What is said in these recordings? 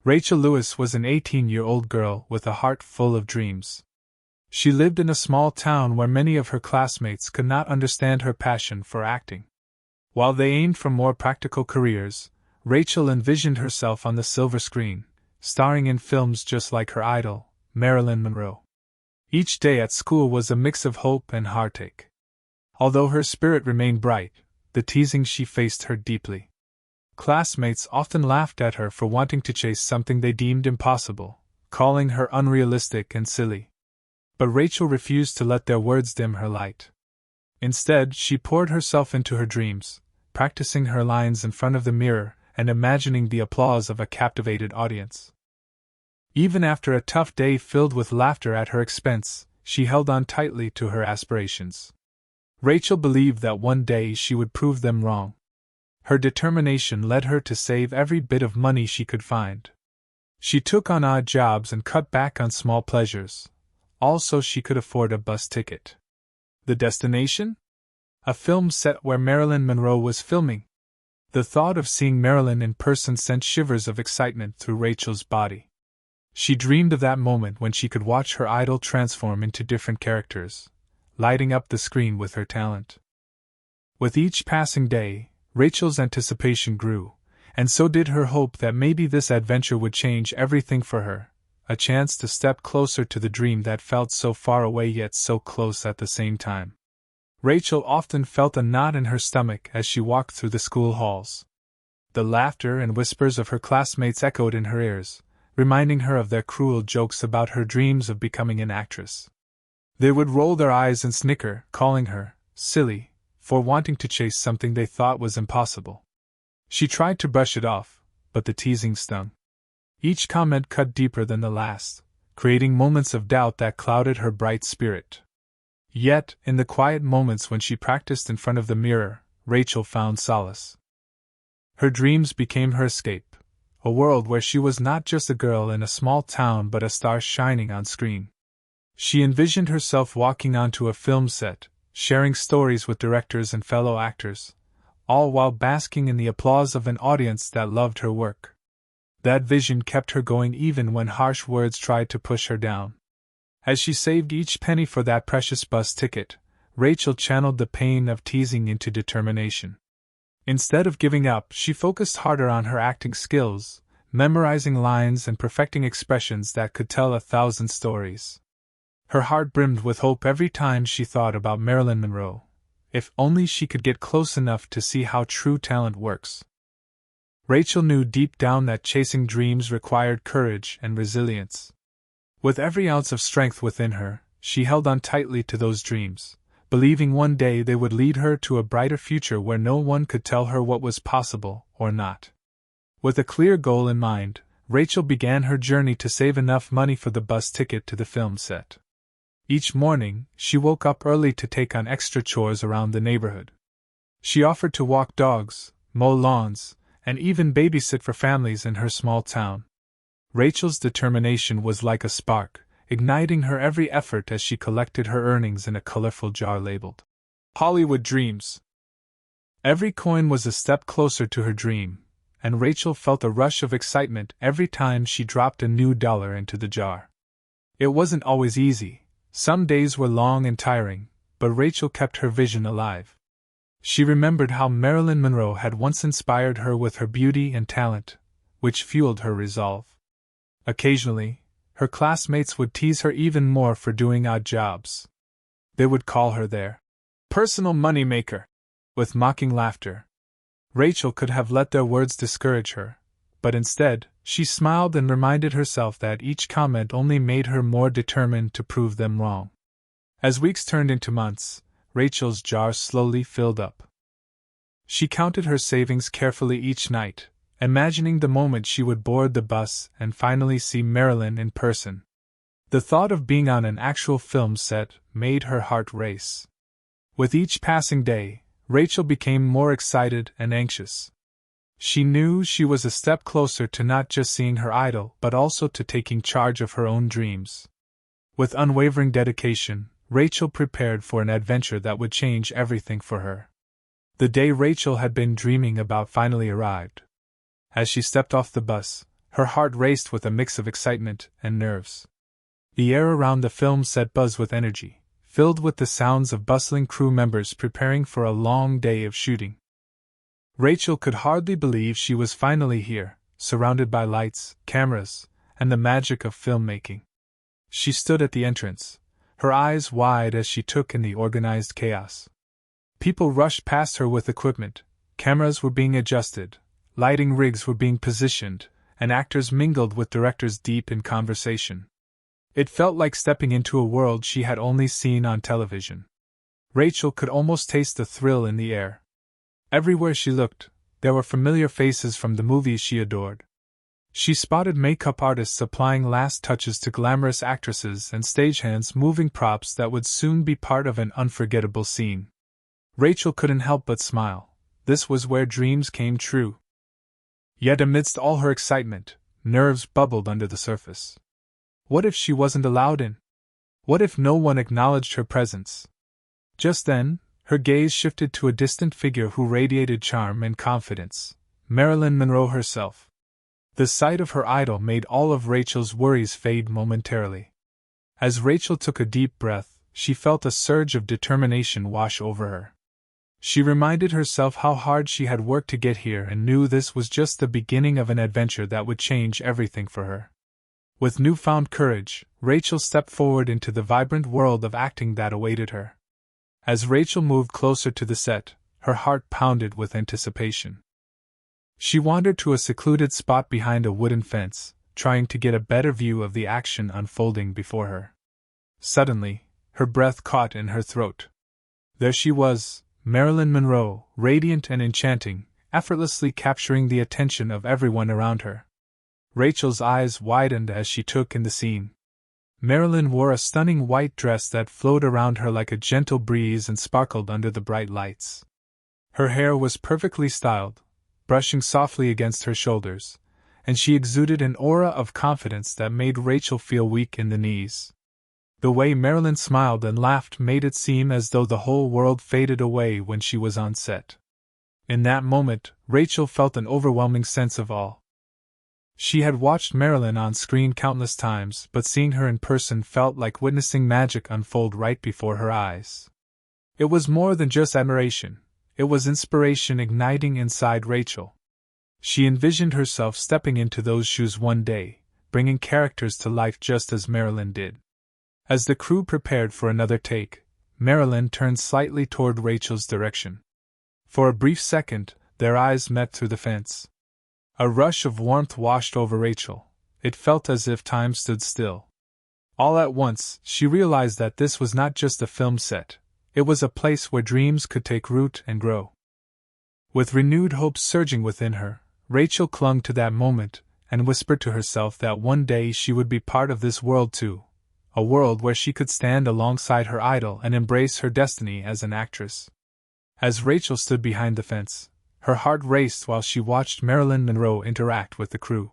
Rachel Lewis was an 18-year-old girl with a heart full of dreams. She lived in a small town where many of her classmates could not understand her passion for acting. While they aimed for more practical careers, Rachel envisioned herself on the silver screen, starring in films just like her idol, Marilyn Monroe. Each day at school was a mix of hope and heartache. Although her spirit remained bright, the teasing she faced hurt deeply. Classmates often laughed at her for wanting to chase something they deemed impossible, calling her unrealistic and silly. But Rachel refused to let their words dim her light. Instead, she poured herself into her dreams, practicing her lines in front of the mirror and imagining the applause of a captivated audience. Even after a tough day filled with laughter at her expense, she held on tightly to her aspirations. Rachel believed that one day she would prove them wrong. Her determination led her to save every bit of money she could find. She took on odd jobs and cut back on small pleasures, all so she could afford a bus ticket. The destination? A film set where Marilyn Monroe was filming. The thought of seeing Marilyn in person sent shivers of excitement through Rachel's body. She dreamed of that moment when she could watch her idol transform into different characters, lighting up the screen with her talent. With each passing day, Rachel's anticipation grew, and so did her hope that maybe this adventure would change everything for her, a chance to step closer to the dream that felt so far away yet so close at the same time. Rachel often felt a knot in her stomach as she walked through the school halls. The laughter and whispers of her classmates echoed in her ears, reminding her of their cruel jokes about her dreams of becoming an actress. They would roll their eyes and snicker, calling her silly for wanting to chase something they thought was impossible. She tried to brush it off, but the teasing stung. Each comment cut deeper than the last, creating moments of doubt that clouded her bright spirit. Yet, in the quiet moments when she practiced in front of the mirror, Rachel found solace. Her dreams became her escape, a world where she was not just a girl in a small town but a star shining on screen. She envisioned herself walking onto a film set, sharing stories with directors and fellow actors, all while basking in the applause of an audience that loved her work. That vision kept her going even when harsh words tried to push her down. As she saved each penny for that precious bus ticket, Rachel channeled the pain of teasing into determination. Instead of giving up, she focused harder on her acting skills, memorizing lines and perfecting expressions that could tell 1,000 stories. Her heart brimmed with hope every time she thought about Marilyn Monroe. If only she could get close enough to see how true talent works. Rachel knew deep down that chasing dreams required courage and resilience. With every ounce of strength within her, she held on tightly to those dreams, believing one day they would lead her to a brighter future where no one could tell her what was possible or not. With a clear goal in mind, Rachel began her journey to save enough money for the bus ticket to the film set. Each morning, she woke up early to take on extra chores around the neighborhood. She offered to walk dogs, mow lawns, and even babysit for families in her small town. Rachel's determination was like a spark, igniting her every effort as she collected her earnings in a colorful jar labeled Hollywood Dreams. Every coin was a step closer to her dream, and Rachel felt a rush of excitement every time she dropped a new dollar into the jar. It wasn't always easy. Some days were long and tiring, but Rachel kept her vision alive. She remembered how Marilyn Monroe had once inspired her with her beauty and talent, which fueled her resolve. Occasionally, her classmates would tease her even more for doing odd jobs. They would call her their personal moneymaker, with mocking laughter. Rachel could have let their words discourage her, but instead, she smiled and reminded herself that each comment only made her more determined to prove them wrong. As weeks turned into months, Rachel's jar slowly filled up. She counted her savings carefully each night, imagining the moment she would board the bus and finally see Marilyn in person. The thought of being on an actual film set made her heart race. With each passing day, Rachel became more excited and anxious. She knew she was a step closer to not just seeing her idol but also to taking charge of her own dreams. With unwavering dedication, Rachel prepared for an adventure that would change everything for her. The day Rachel had been dreaming about finally arrived. As she stepped off the bus, Her heart raced with a mix of excitement and nerves. The air around the film set buzzed with energy, filled with the sounds of bustling crew members preparing for a long day of shooting. Rachel could hardly believe she was finally here, surrounded by lights, cameras, and the magic of filmmaking. She stood at the entrance, her eyes wide as she took in the organized chaos. People rushed past her with equipment, cameras were being adjusted, lighting rigs were being positioned, and actors mingled with directors deep in conversation. It felt like stepping into a world she had only seen on television. Rachel could almost taste the thrill in the air. Everywhere she looked, there were familiar faces from the movies she adored. She spotted makeup artists applying last touches to glamorous actresses and stagehands moving props that would soon be part of an unforgettable scene. Rachel couldn't help but smile. This was where dreams came true. Yet amidst all her excitement, nerves bubbled under the surface. What if she wasn't allowed in? What if no one acknowledged her presence? Just then, her gaze shifted to a distant figure who radiated charm and confidence, Marilyn Monroe herself. The sight of her idol made all of Rachel's worries fade momentarily. As Rachel took a deep breath, she felt a surge of determination wash over her. She reminded herself how hard she had worked to get here and knew this was just the beginning of an adventure that would change everything for her. With newfound courage, Rachel stepped forward into the vibrant world of acting that awaited her. As Rachel moved closer to the set, her heart pounded with anticipation. She wandered to a secluded spot behind a wooden fence, trying to get a better view of the action unfolding before her. Suddenly, her breath caught in her throat. There she was, Marilyn Monroe, radiant and enchanting, effortlessly capturing the attention of everyone around her. Rachel's eyes widened as she took in the scene. Marilyn wore a stunning white dress that flowed around her like a gentle breeze and sparkled under the bright lights. Her hair was perfectly styled, brushing softly against her shoulders, and she exuded an aura of confidence that made Rachel feel weak in the knees. The way Marilyn smiled and laughed made it seem as though the whole world faded away when she was on set. In that moment, Rachel felt an overwhelming sense of awe. She had watched Marilyn on screen countless times, but seeing her in person felt like witnessing magic unfold right before her eyes. It was more than just admiration, it was inspiration igniting inside Rachel. She envisioned herself stepping into those shoes one day, bringing characters to life just as Marilyn did. As the crew prepared for another take, Marilyn turned slightly toward Rachel's direction. For a brief second, their eyes met through the fence. A rush of warmth washed over Rachel. It felt as if time stood still. All at once, she realized that this was not just a film set, it was a place where dreams could take root and grow. With renewed hope surging within her, Rachel clung to that moment and whispered to herself that one day she would be part of this world too, a world where she could stand alongside her idol and embrace her destiny as an actress. As Rachel stood behind the fence, her heart raced while she watched Marilyn Monroe interact with the crew.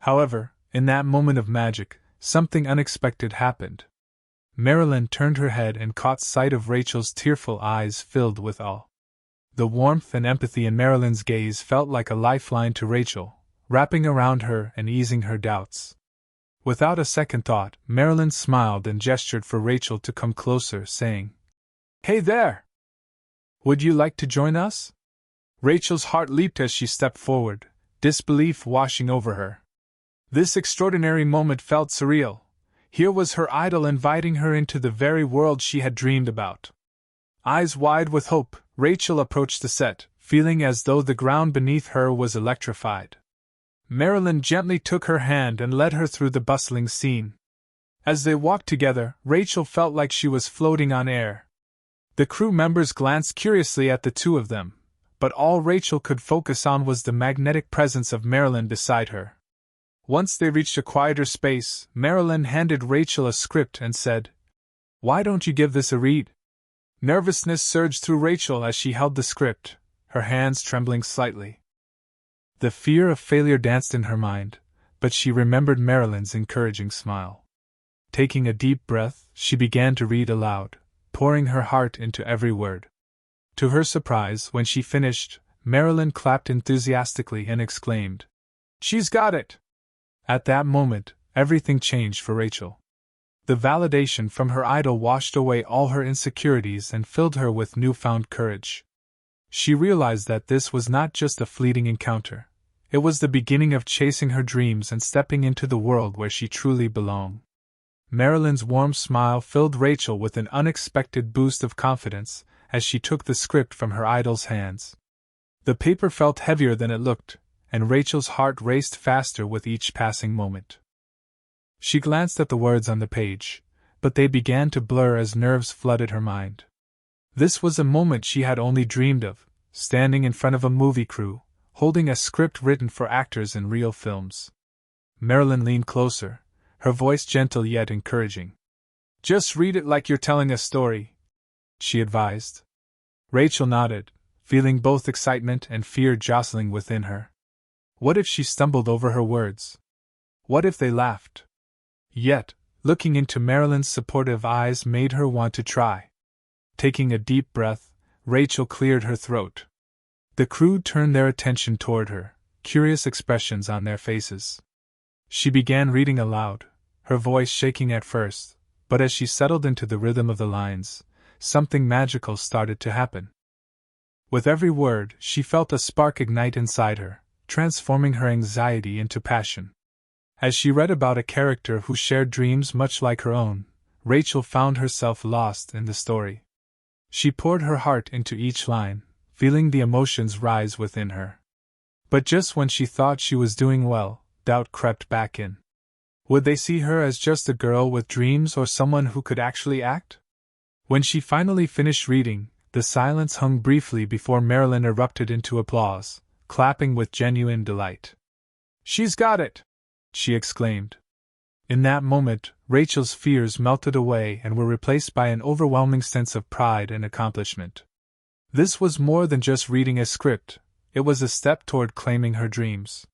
However, in that moment of magic, something unexpected happened. Marilyn turned her head and caught sight of Rachel's tearful eyes filled with awe. The warmth and empathy in Marilyn's gaze felt like a lifeline to Rachel, wrapping around her and easing her doubts. Without a second thought, Marilyn smiled and gestured for Rachel to come closer, saying, "Hey there! Would you like to join us?" Rachel's heart leaped as she stepped forward, disbelief washing over her. This extraordinary moment felt surreal. Here was her idol inviting her into the very world she had dreamed about. Eyes wide with hope, Rachel approached the set, feeling as though the ground beneath her was electrified. Marilyn gently took her hand and led her through the bustling scene. As they walked together, Rachel felt like she was floating on air. The crew members glanced curiously at the two of them, but all Rachel could focus on was the magnetic presence of Marilyn beside her. Once they reached a quieter space, Marilyn handed Rachel a script and said, "Why don't you give this a read?" Nervousness surged through Rachel as she held the script, her hands trembling slightly. The fear of failure danced in her mind, but she remembered Marilyn's encouraging smile. Taking a deep breath, she began to read aloud, pouring her heart into every word. To her surprise, when she finished, Marilyn clapped enthusiastically and exclaimed, "She's got it! At that moment, everything changed for Rachel. The validation from her idol washed away all her insecurities and filled her with newfound courage. She realized that this was not just a fleeting encounter. It was the beginning of chasing her dreams and stepping into the world where she truly belonged. Marilyn's warm smile filled Rachel with an unexpected boost of confidence as she took the script from her idol's hands. The paper felt heavier than it looked, and Rachel's heart raced faster with each passing moment. She glanced at the words on the page, but they began to blur as nerves flooded her mind. This was a moment she had only dreamed of, standing in front of a movie crew, holding a script written for actors in real films. Marilyn leaned closer, her voice gentle yet encouraging. "Just read it like you're telling a story," she advised. Rachel nodded, feeling both excitement and fear jostling within her. What if she stumbled over her words? What if they laughed? Yet, looking into Marilyn's supportive eyes made her want to try. Taking a deep breath, Rachel cleared her throat. The crew turned their attention toward her, curious expressions on their faces. She began reading aloud, her voice shaking at first, but as she settled into the rhythm of the lines, something magical started to happen. With every word, she felt a spark ignite inside her, transforming her anxiety into passion. As she read about a character who shared dreams much like her own, Rachel found herself lost in the story. She poured her heart into each line, feeling the emotions rise within her. But just when she thought she was doing well, doubt crept back in. Would they see her as just a girl with dreams or someone who could actually act? When she finally finished reading, the silence hung briefly before Marilyn erupted into applause, clapping with genuine delight. "She's got it!" she exclaimed. In that moment, Rachel's fears melted away and were replaced by an overwhelming sense of pride and accomplishment. This was more than just reading a script, it was a step toward claiming her dreams.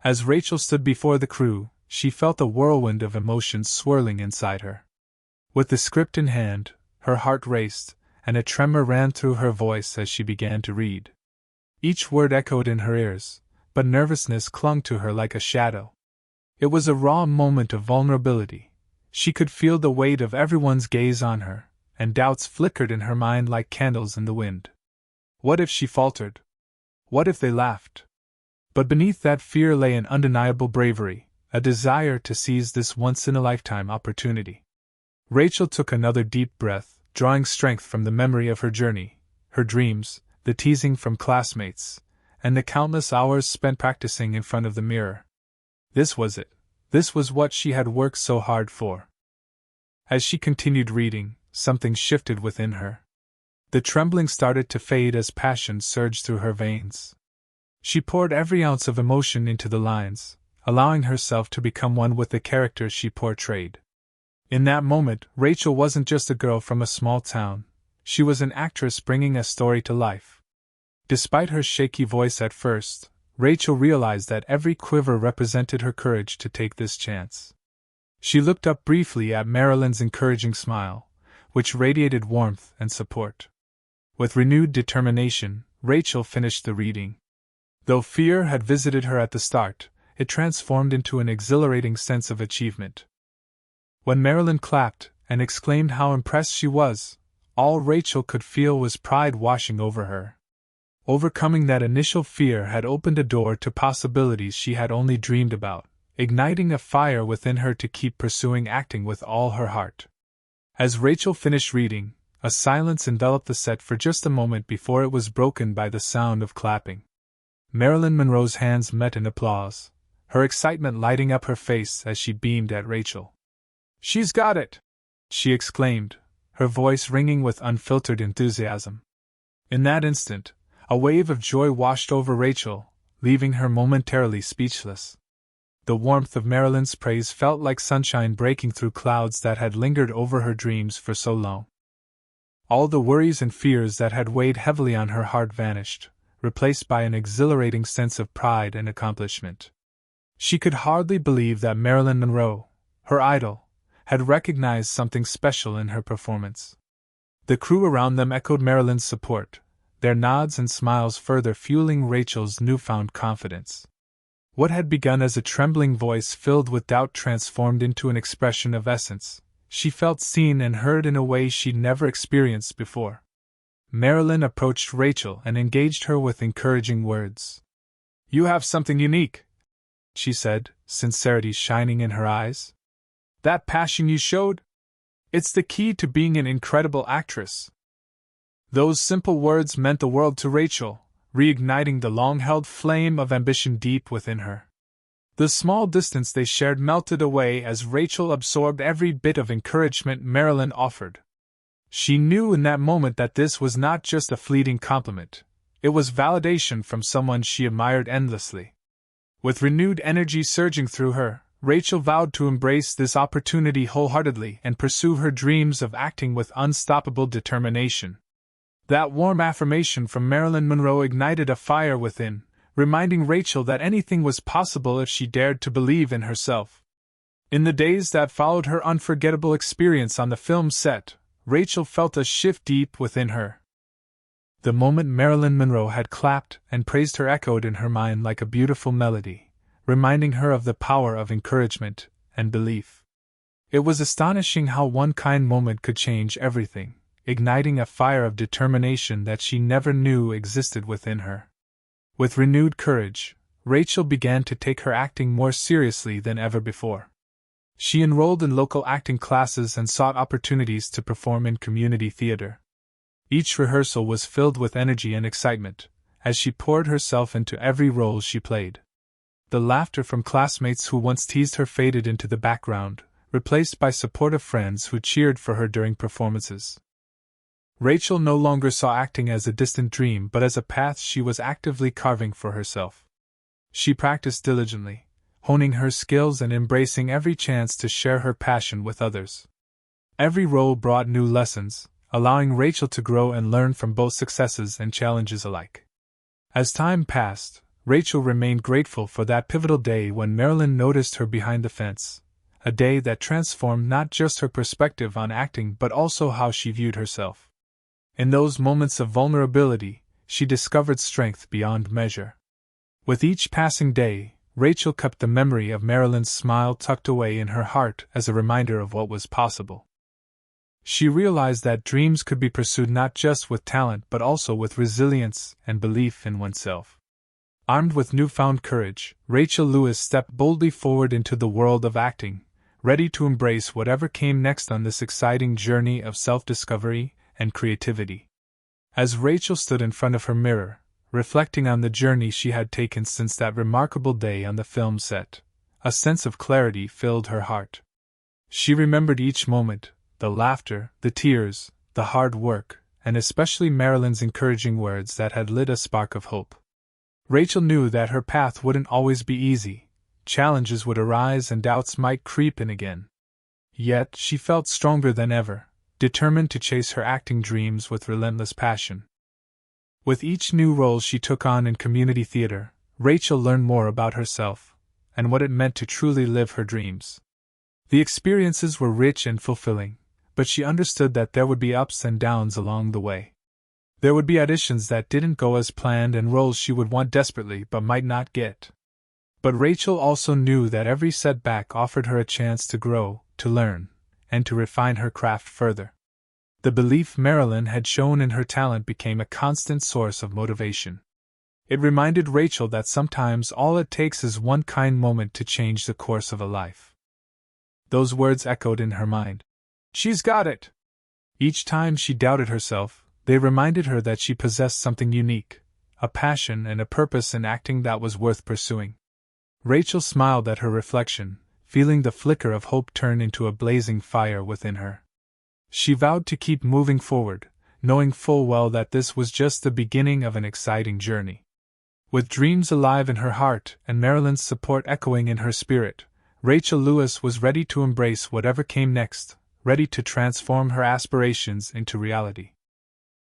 As Rachel stood before the crew, she felt a whirlwind of emotions swirling inside her. With the script in hand, her heart raced, and a tremor ran through her voice as she began to read. Each word echoed in her ears, but nervousness clung to her like a shadow. It was a raw moment of vulnerability. She could feel the weight of everyone's gaze on her, and doubts flickered in her mind like candles in the wind. What if she faltered? What if they laughed? But beneath that fear lay an undeniable bravery, a desire to seize this once-in-a-lifetime opportunity. Rachel took another deep breath, drawing strength from the memory of her journey, her dreams, the teasing from classmates, and the countless hours spent practicing in front of the mirror. This was it. This was what she had worked so hard for. As she continued reading, something shifted within her. The trembling started to fade as passion surged through her veins. She poured every ounce of emotion into the lines, allowing herself to become one with the characters she portrayed. In that moment, Rachel wasn't just a girl from a small town, she was an actress bringing a story to life. Despite her shaky voice at first, Rachel realized that every quiver represented her courage to take this chance. She looked up briefly at Marilyn's encouraging smile, which radiated warmth and support. With renewed determination, Rachel finished the reading. Though fear had visited her at the start, it transformed into an exhilarating sense of achievement. When Marilyn clapped and exclaimed how impressed she was, all Rachel could feel was pride washing over her. Overcoming that initial fear had opened a door to possibilities she had only dreamed about, igniting a fire within her to keep pursuing acting with all her heart. As Rachel finished reading, a silence enveloped the set for just a moment before it was broken by the sound of clapping. Marilyn Monroe's hands met in applause, her excitement lighting up her face as she beamed at Rachel. "She's got it!" she exclaimed, her voice ringing with unfiltered enthusiasm. In that instant, a wave of joy washed over Rachel, leaving her momentarily speechless. The warmth of Marilyn's praise felt like sunshine breaking through clouds that had lingered over her dreams for so long. All the worries and fears that had weighed heavily on her heart vanished, replaced by an exhilarating sense of pride and accomplishment. She could hardly believe that Marilyn Monroe, her idol, had recognized something special in her performance. The crew around them echoed Marilyn's support, their nods and smiles further fueling Rachel's newfound confidence. What had begun as a trembling voice filled with doubt transformed into an expression of essence. She felt seen and heard in a way she'd never experienced before. Marilyn approached Rachel and engaged her with encouraging words. "You have something unique," she said, sincerity shining in her eyes. "That passion you showed? It's the key to being an incredible actress." Those simple words meant the world to Rachel, reigniting the long-held flame of ambition deep within her. The small distance they shared melted away as Rachel absorbed every bit of encouragement Marilyn offered. She knew in that moment that this was not just a fleeting compliment, it was validation from someone she admired endlessly. With renewed energy surging through her, Rachel vowed to embrace this opportunity wholeheartedly and pursue her dreams of acting with unstoppable determination. That warm affirmation from Marilyn Monroe ignited a fire within, reminding Rachel that anything was possible if she dared to believe in herself. In the days that followed her unforgettable experience on the film set, Rachel felt a shift deep within her. The moment Marilyn Monroe had clapped and praised her echoed in her mind like a beautiful melody, reminding her of the power of encouragement and belief. It was astonishing how one kind moment could change everything, igniting a fire of determination that she never knew existed within her. With renewed courage, Rachel began to take her acting more seriously than ever before. She enrolled in local acting classes and sought opportunities to perform in community theater. Each rehearsal was filled with energy and excitement, as she poured herself into every role she played. The laughter from classmates who once teased her faded into the background, replaced by supportive friends who cheered for her during performances. Rachel no longer saw acting as a distant dream but as a path she was actively carving for herself. She practiced diligently, honing her skills and embracing every chance to share her passion with others. Every role brought new lessons, allowing Rachel to grow and learn from both successes and challenges alike. As time passed, Rachel remained grateful for that pivotal day when Marilyn noticed her behind the fence, a day that transformed not just her perspective on acting but also how she viewed herself. In those moments of vulnerability, she discovered strength beyond measure. With each passing day, Rachel kept the memory of Marilyn's smile tucked away in her heart as a reminder of what was possible. She realized that dreams could be pursued not just with talent but also with resilience and belief in oneself. Armed with newfound courage, Rachel Lewis stepped boldly forward into the world of acting, ready to embrace whatever came next on this exciting journey of self-discovery and creativity. As Rachel stood in front of her mirror, reflecting on the journey she had taken since that remarkable day on the film set, a sense of clarity filled her heart. She remembered each moment, the laughter, the tears, the hard work, and especially Marilyn's encouraging words that had lit a spark of hope. Rachel knew that her path wouldn't always be easy, challenges would arise and doubts might creep in again. Yet she felt stronger than ever, determined to chase her acting dreams with relentless passion. With each new role she took on in community theater, Rachel learned more about herself, and what it meant to truly live her dreams. The experiences were rich and fulfilling, but she understood that there would be ups and downs along the way. There would be auditions that didn't go as planned and roles she would want desperately but might not get. But Rachel also knew that every setback offered her a chance to grow, to learn, and to refine her craft further. The belief Marilyn had shown in her talent became a constant source of motivation. It reminded Rachel that sometimes all it takes is one kind moment to change the course of a life. Those words echoed in her mind. "She's got it!" Each time she doubted herself, they reminded her that she possessed something unique, a passion and a purpose in acting that was worth pursuing. Rachel smiled at her reflection, feeling the flicker of hope turn into a blazing fire within her. She vowed to keep moving forward, knowing full well that this was just the beginning of an exciting journey. With dreams alive in her heart and Marilyn's support echoing in her spirit, Rachel Lewis was ready to embrace whatever came next, ready to transform her aspirations into reality.